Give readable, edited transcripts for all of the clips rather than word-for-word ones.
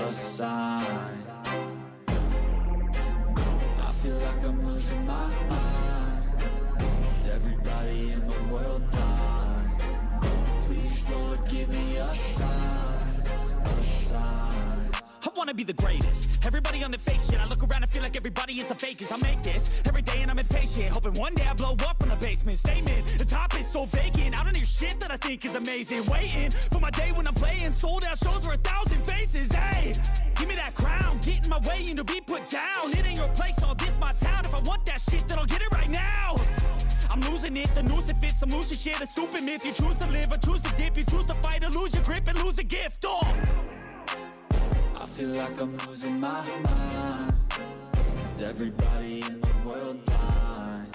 a sign. I feel like I'm losing my mind. Is everybody in the world blind? Please, Lord, give me a sign, a sign. I wanna be the greatest. Everybody on the fake shit. I look around and feel like everybody is the fakest. I make this every day and I'm impatient, hoping one day I blow up from the basement. Statement, the top is so vacant. I don't hear shit that I think is amazing. Waiting for my day when I'm playing sold out shows for 1,000 faces. Hey, give me that crown, get in my way and to be put down. It ain't your place, all this my town. If I want that shit, then I'll get it right now. I'm losing it, the noose it fits, I'm losing shit. A stupid myth, you choose to live or choose to dip. You choose to fight or lose your grip and lose a gift. Oh, I feel like I'm losing my mind. Is everybody in the world blind?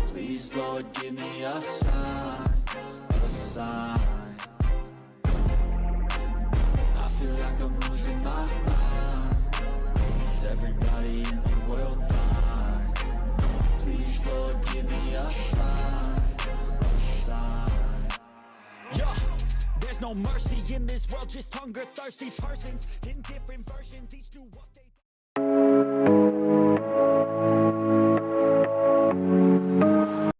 Please, Lord, give me a sign, a sign. I feel like I'm losing my mind. Is everybody in the world blind? Please, Lord, give me a sign, a sign. yeah. There's no mercy in this world, just hunger-thirsty persons in different versions, each do what they